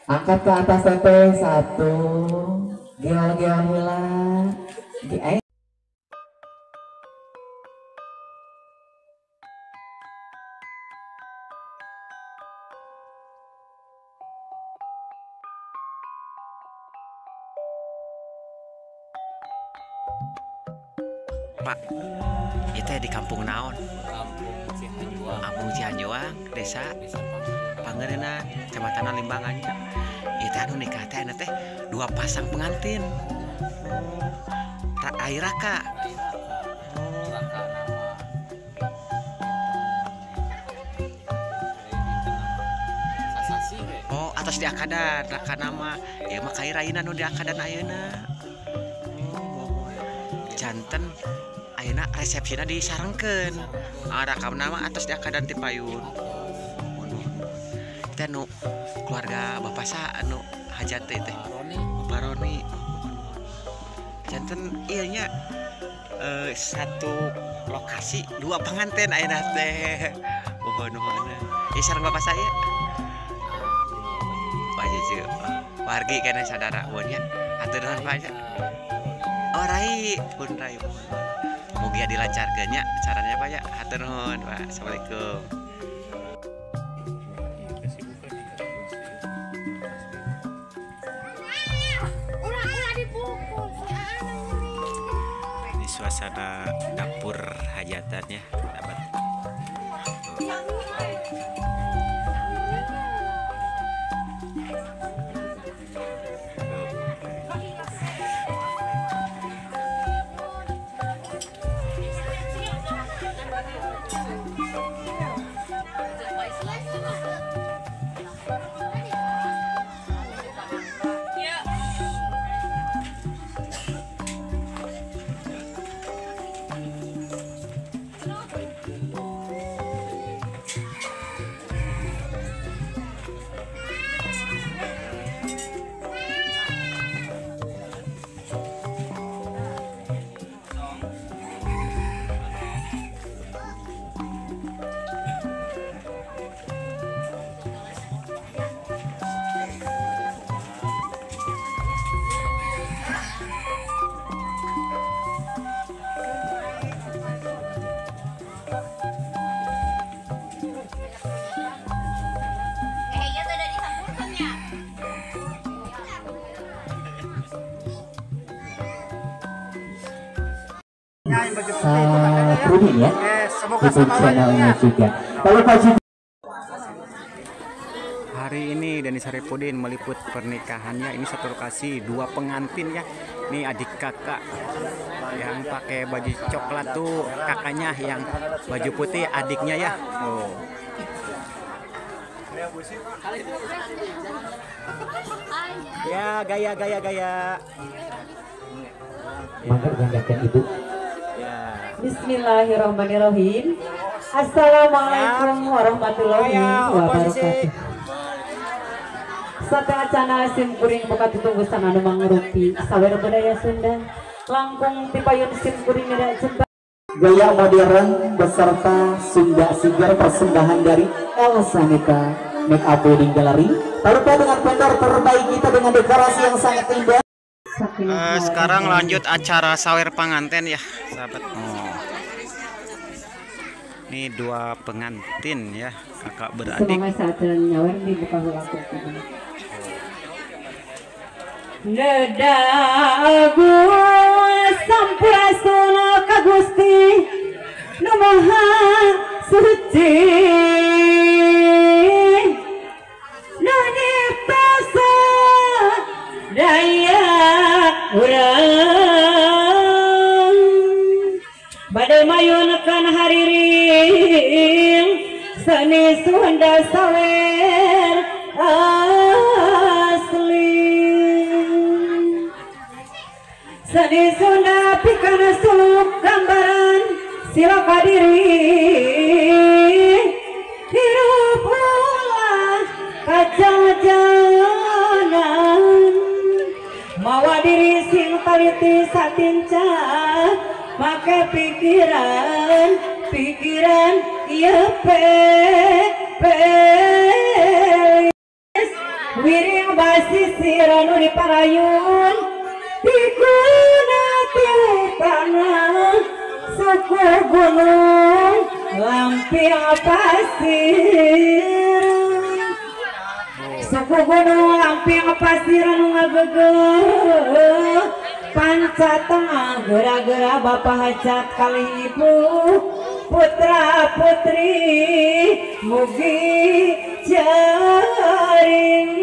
Angkat ke atas TP satu. Geol-geol heula. Pak, itu di kampung naon? Kampung Cianjuang, desa Pangerenan, Kecamatan Limbangannya. Itu anu nikah teh teh dua pasang pengantin. Air raka. Oh, atas di akadan, raka nama. Ya mah kairainan nu di akadan ayeuna. Janten ayeuna resepsina disarengkeun. Raka nama atas di akadan ti payun. Teh nu keluarga bapak sa anu hajat teh Bapak Roni. Janten ieu nya satu lokasi dua pengantin ayeuna teh. Nuhun. Ieu sareng bapak saya. Pak Jeje. Wargi kana sadara mun nya. Atur nuhun Pak. Oh rai, pun rai. Mugi dilancarkeun nya caranya Pak ya. Atur nuhun Pak. Assalamualaikum. Ini suasana dapur hajatannya, sahabat. Rudin ya, itu channelnya juga. Kalau hari ini Dani Saripudin meliput pernikahannya. Ini satu lokasi dua pengantin ya. Ini adik kakak yang pakai baju coklat tuh kakaknya, yang baju putih adiknya ya. Oh. Ya gaya. Mangga gandakan ibu. Bismillahirrahmanirrahim. Assalamualaikum warahmatullahi wabarakatuh. Sate acana simkuring boga tutunggusan anu mangrupi sawer budaya Sunda. Langkung ti payun simkuring nida cempa. Gaya modern beserta Sunda Sigar, persembahan dari Elsa Nita Make Up Wedding Gallery. Terlupa dengan vendor terbaik kita dengan dekorasi yang sangat indah. Sekarang lanjut acara sawer panganten ya, sahabat. Ini dua pengantin ya, kakak beradik. Semoga saat nyawer dibuka laku. Neda agus sampurasuna ka Gusti nu maha suci. Nu dipasa daya urang badai mayunkeun hariring seni Sunda sawer asli. Seni Sunda pikana suluk gambaran sila kadiri hirup ulah kajajanan mawa diri sing taliti satinca make pikiran ieu pe wirid Gunung basisir anu diparayun Tikuna tanah suku gunung lampir pasir suku gunung lampir pasir anu ngagegeh panca tengah gera-gera bapak hajat kali ibu putra putri mugi jaring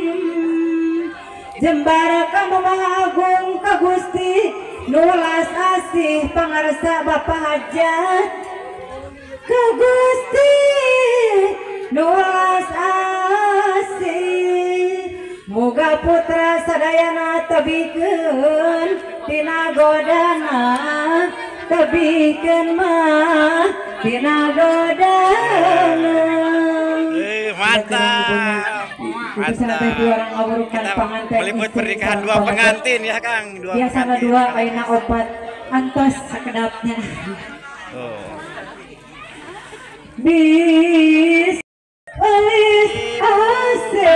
jembara kamu agung ka Gusti nulas asih pangarsa bapak hajat ka Gusti nulas asih muga putra sadayana tebikeun tina godana tebikeun mah tina godana. Mantap. Meliput pernikahan dua pengantin ya Kang. Biasanya dua aina opat antos sakedapnya. Bis alis asih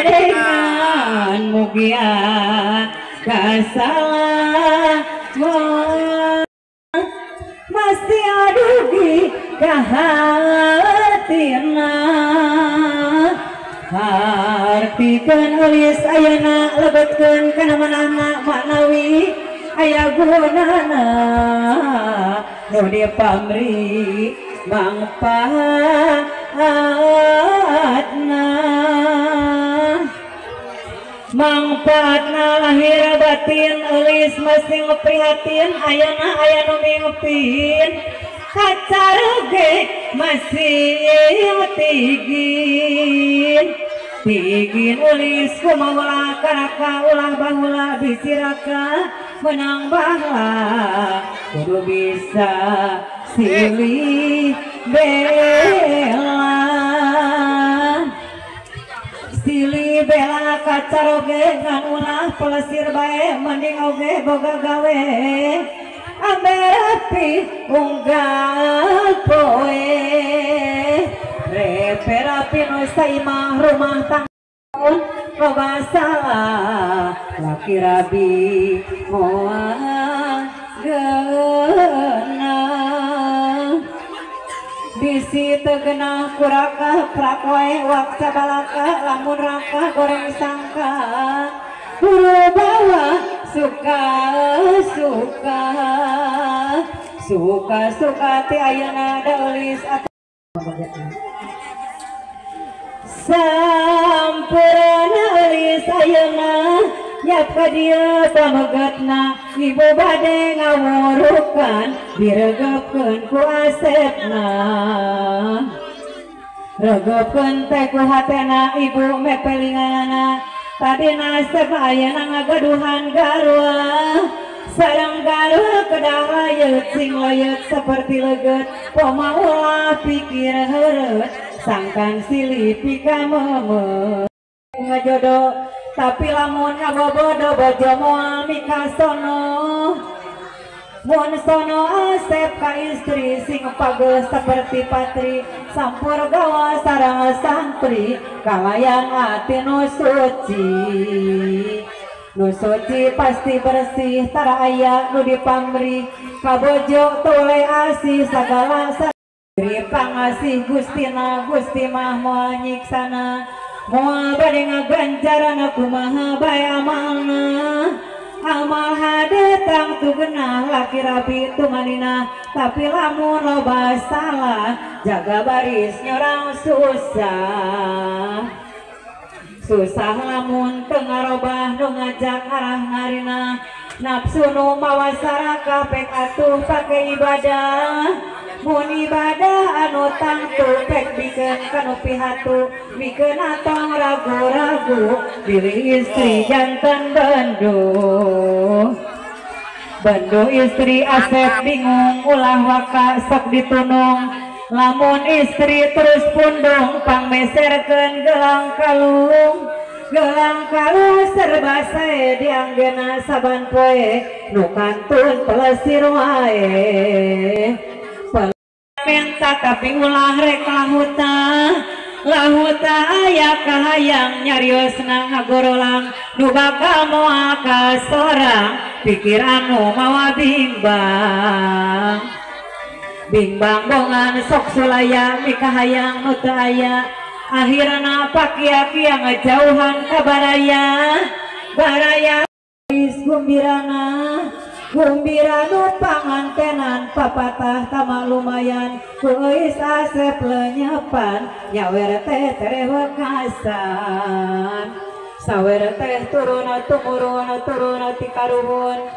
dengan mugia kasalah masih adugi kahatina artikeun eulis ayeuna lebetkeun kana manehna maknawi aya gunana nu dipamri mangpaatna lahir batin eulis masing prihatin ayeuna aya nu mingpin kacarege masih tigin ulis kumawa karaka ulah bahula bisiraka menang bahla kudu bisa silih bela kacaroge ngan ulah pelesir bae mending oge boga gawe amerapi unggal poe reperapi nusa imah rumah tangga loba salah laki rabi moal genah bisi tegenah kuraka prakoe waksa balaka lamun raka goreng sangka buru bawa suka ti ayeuna daulis sampurna eulis ayeuna nyap ka dieu pamegetna ibu bade ngawurukan diregepkeun ku asepna regepkeun teh ku hatena ibu mepelinganana tadi nasib ayeuna ngagaduhan garwa sareng garwa kedah layut sing layut seperti leget poma ulah pikir heureut sangkan silih pika memet ngajodoh tapi lamun ngabobodo bojo moal mikasono mun sono asep ka istri sing pageuh seperti patri sampur gawa sareng santri kalayang ati nu suci pasti bersih tara aya nu dipamri ka bojo tole asih sagala diri pangasih Gustina Gusti mah moal nyiksana moal bade ngaganjarana kumaha bae amalna amal hadetang tu genah laki rapi tu manina tapi lamun loba salah jaga baris nyorang susah lamun tengah robah nu ngajak arah ngarina nafsu nu mawa saraka pek atuh pake ibadah mun ibadah anu tangtu pek bikeun kanu pihatu bikeun atong ragu-ragu pilih istri jantan Bandu istri Asep bingung ulah waka sok ditunung lamun istri terus pundung pangmeserkeun gelang kalung serba sae dianggena saban poe nu kantun pelesir wae menta tapi ulah rek lahuta lahuta aya kahayang nyariosna ngagorolang nu bakal moal ka sorang pikiran nu mawa bimbang bongan sok sulaya mikahayang nu teu aya akhirna pakia-kia ngejauhan ka baraya gumbira nu pangantenan papatah tama lumayan kuis asep lenyepan nyawer teh terewekasan sawer teh turun ti karuhun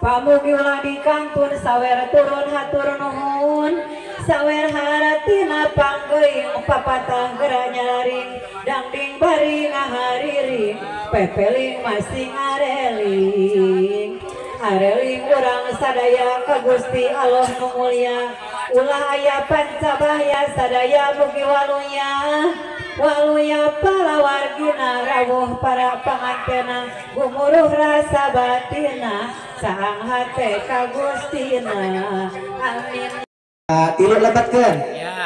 pamugi ulah di kantun sawer turun hatur nuhun sawer haratina panggeuing papatah geura nyaring dangding bari ngahariring pepeling masih ngareling urang sadaya ka Gusti Allah nu mulia ulah aya pancabahya sadaya mugi waluya palawargina rawuh para pangantena gumuruh rasa batina saang hate ka Gustina amin. Tilu lebatkeun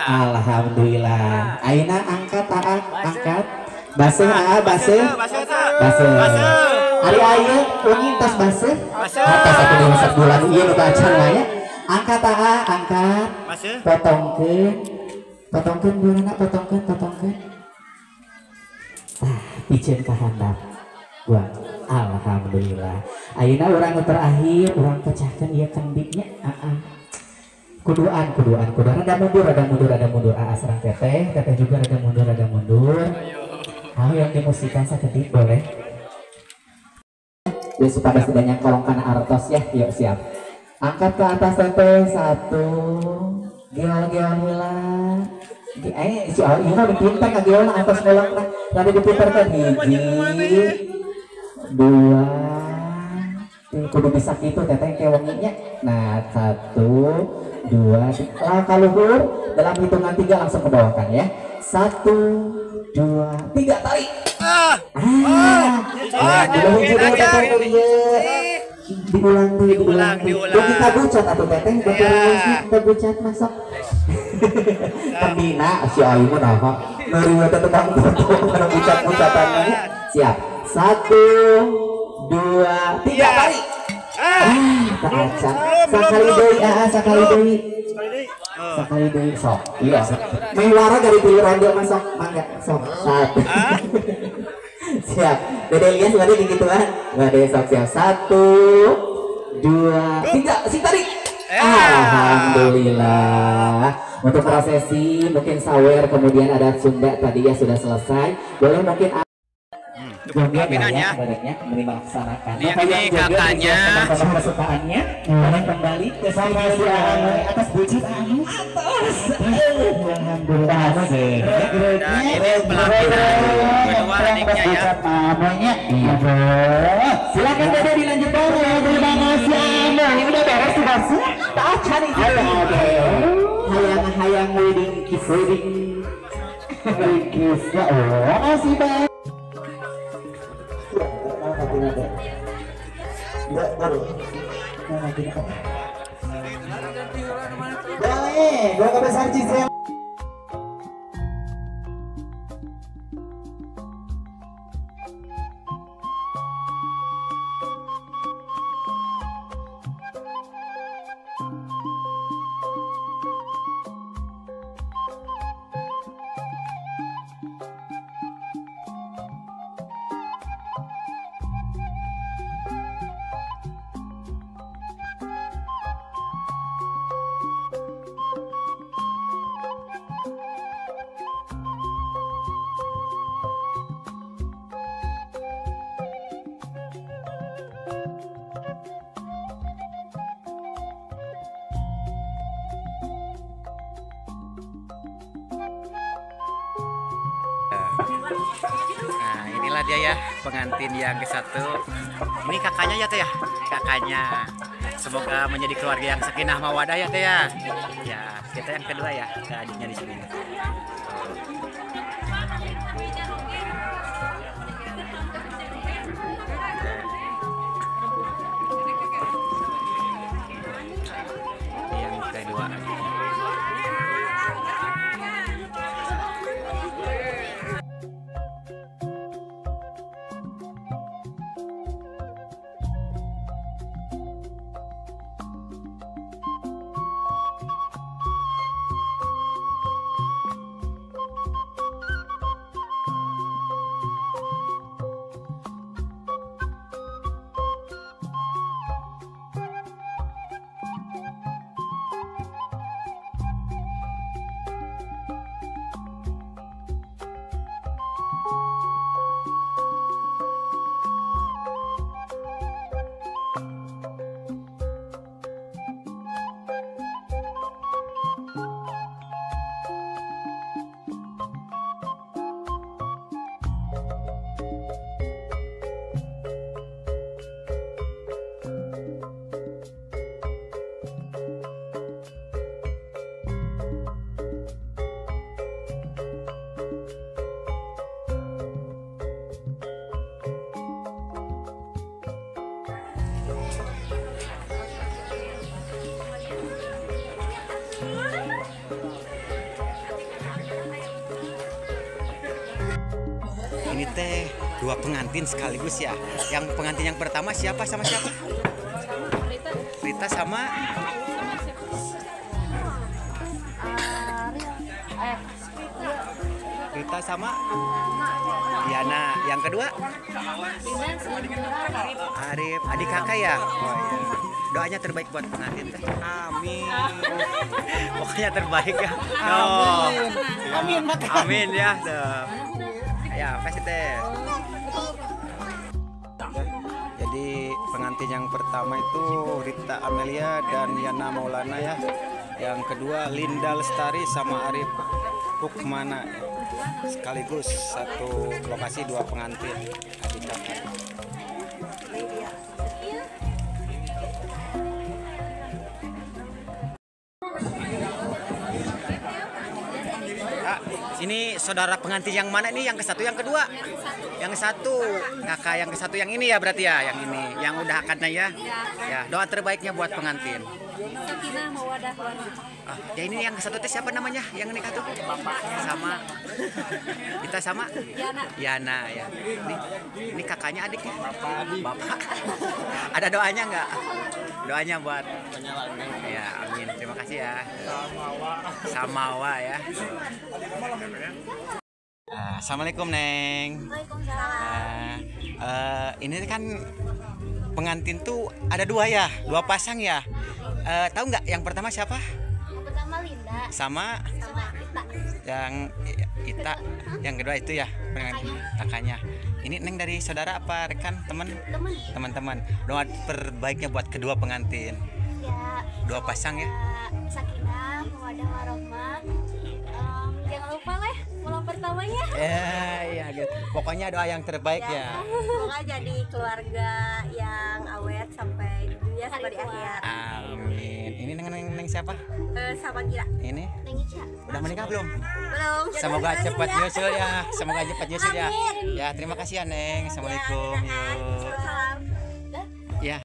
alhamdulillah ayeuna angkat angkat baseuh baseuh hari ayeuna wengi tos baseuh atas satu dimasak bulan ieu nu kacan mah ya angkat angkat potongkeun beunana potongkeun piceun ka handap gua alhamdulillah ayeuna urang nu terakhir urang pecahkeun ieu kendiknya kuduan rada mundur serang teteh juga rada mundur yang dimusikan sakedik boleh biasa pada sedangnya kolong kana artos ya yuk siap angkat ke atas teteh satu geol heula si ieu mah dipinter ka geol atas kolong tadi dipinterkeun hiji dua kudu bisa gitu teteh kewenginya nah satu dua langkah luhur dalam hitungan 3 langsung kebawakan ya 1 2 3 tarik diulang kita bucat atau teteh kita bucat masak pembina si ayu mah naha ngeureun teh tukang foto kana bucat-bucatannya siap 1 2 3 tarik sakali deui sok iya mewara dari tilu ronde masuk mangga sok satu siap Dede Elias bade gituan bade sok siap 1 2 3 si tarik alhamdulillah untuk prosesi mungkin sawer kemudian adat Sunda tadi ya sudah selesai boleh mungkin Pinanya kembali melaksanakan ini kakaknya kesukaannya kembali ke sana atas bucin atas alhamdulillah dan ini pelaminan kedua adiknya ya namanya iya silakan Dede dilanjutkan ya terima kasih ini udah beres tuh bos tak cari hayang wedding kiss ya Allah masih baik boleh gua kebesar cisel Nah inilah dia ya pengantin yang ke-1. Ini kakaknya ya teh ya, kakaknya. Semoga menjadi keluarga yang sakinah mawadah ya teh ya. Ya kita yang kedua ya, ada adiknya di sini. Yang kedua. Ini teh dua pengantin sekaligus ya. Yang pengantin yang pertama siapa sama siapa? Rita sama Rita sama Diana. Yang kedua Arif, adik kakak ya. Oh, iya. Doanya terbaik buat pengantin teh. Amin. Pokoknya terbaik ya. Amin. Amin. Amin ya. Ya, pasti teh. Jadi pengantin yang pertama itu Rita Amelia dan Yana Maulana ya. Yang kedua Linda Lestari sama Arif Rukmana. Sekaligus satu lokasi dua pengantin adik kakak. Ini saudara pengantin yang mana nih? Yang ke satu, yang kedua? Yang satu. Kakak yang ke satu yang ini ya berarti ya, yang ini, yang udah akadnya ya. Ya, doa terbaiknya buat pengantin. Sakinah mawadah warahmah. Ya ini yang ke satu siapa namanya? Yang nikah tuh? Sama kita sama Yana ya. Ini kakaknya adiknya? Bapak. Ada doanya nggak? Doanya buat ya, amin. Terima kasih ya. Samawa ya. Assalamualaikum Neng. Waalaikumsalam. Ini kan pengantin tuh ada dua ya, dua pasang ya. Tahu nggak yang pertama siapa? Yang pertama Linda Sama Rita. yang Ita, yang kedua itu ya pengantin kakaknya. Ini Neng dari saudara apa rekan teman-teman? Doa terbaiknya buat kedua pengantin. Ya, Dua pasang ya. Sakinah mawadah warahmah. Jangan lupa lah malam pertamanya. Ya gitu. Pokoknya doa yang terbaik ya. Semoga jadi keluarga yang awet sampai dunia sampai di akhir. Amin. Ini Neng siapa? Sama Gira. Ini Neng Ica. udah menikah belum? Belum. Semoga cepat nyusul ya. Semoga cepat nyusul ya. Amin. Ya, terima kasih ya Neng. Assalamualaikum. Yuk. Salam. Ya.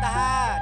Tahan.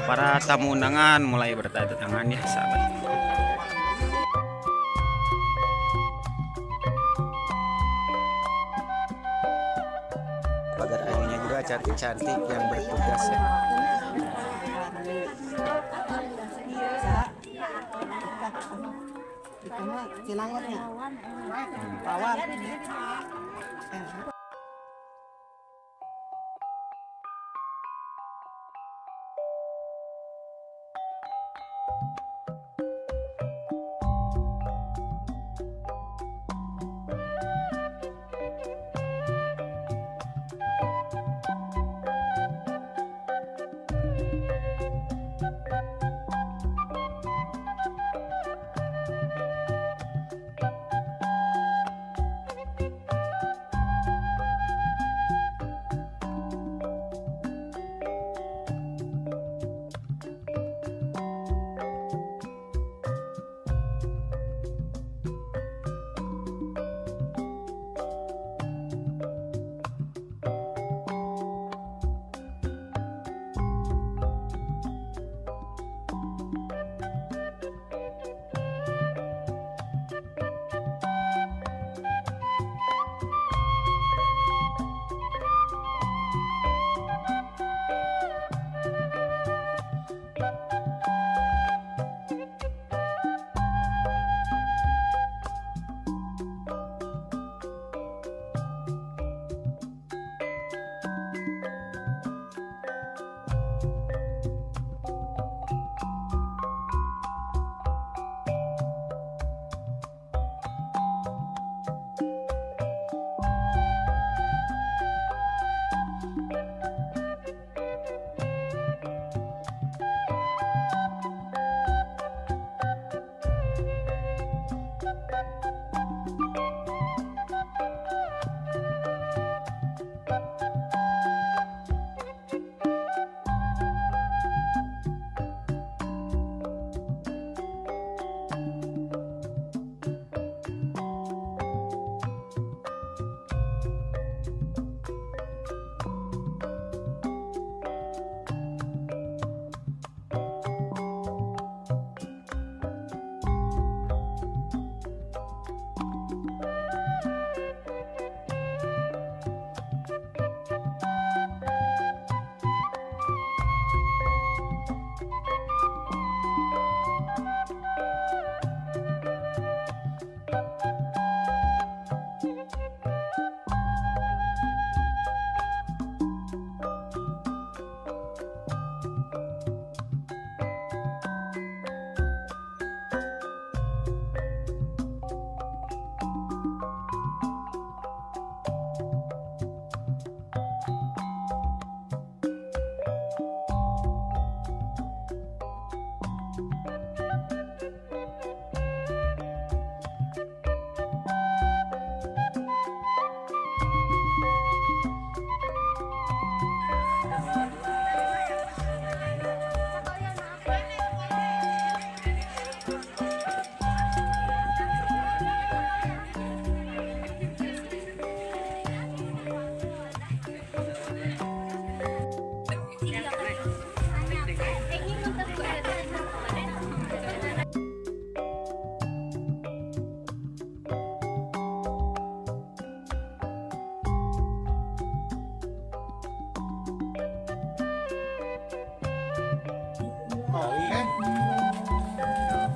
para tamu undangan mulai bertanda tangan ya sahabat. Pagar ayunya juga cantik-cantik yang bertugas ya.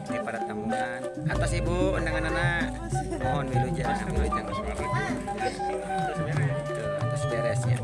Ini para tamunan. Atas ibu, undangan anak. Mohon wilujeng. Tuh, atas beresnya.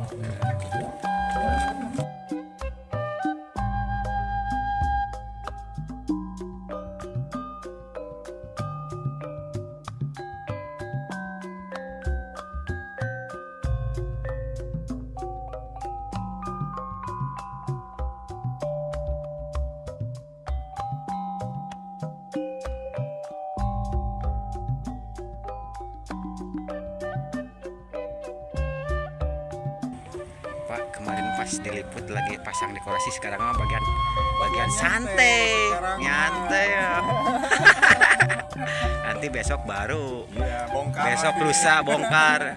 Pak, kemarin pas diliput lagi pasang dekorasi, sekarang mah bagian santai, nyantai ya. Nanti besok baru, besok lusa bongkar.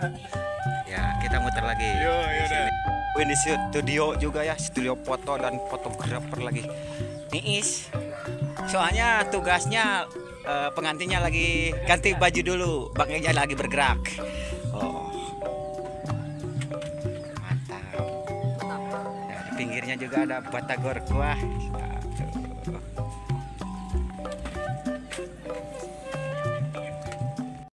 Ya, kita muter lagi. Di sini. Ini studio juga ya, studio foto dan fotografer lagi. Niis. Soalnya tugasnya pengantinnya lagi ganti baju dulu, baknya lagi bergerak. Oh. Mantap. Nah, di pinggirnya juga ada batagor kuah.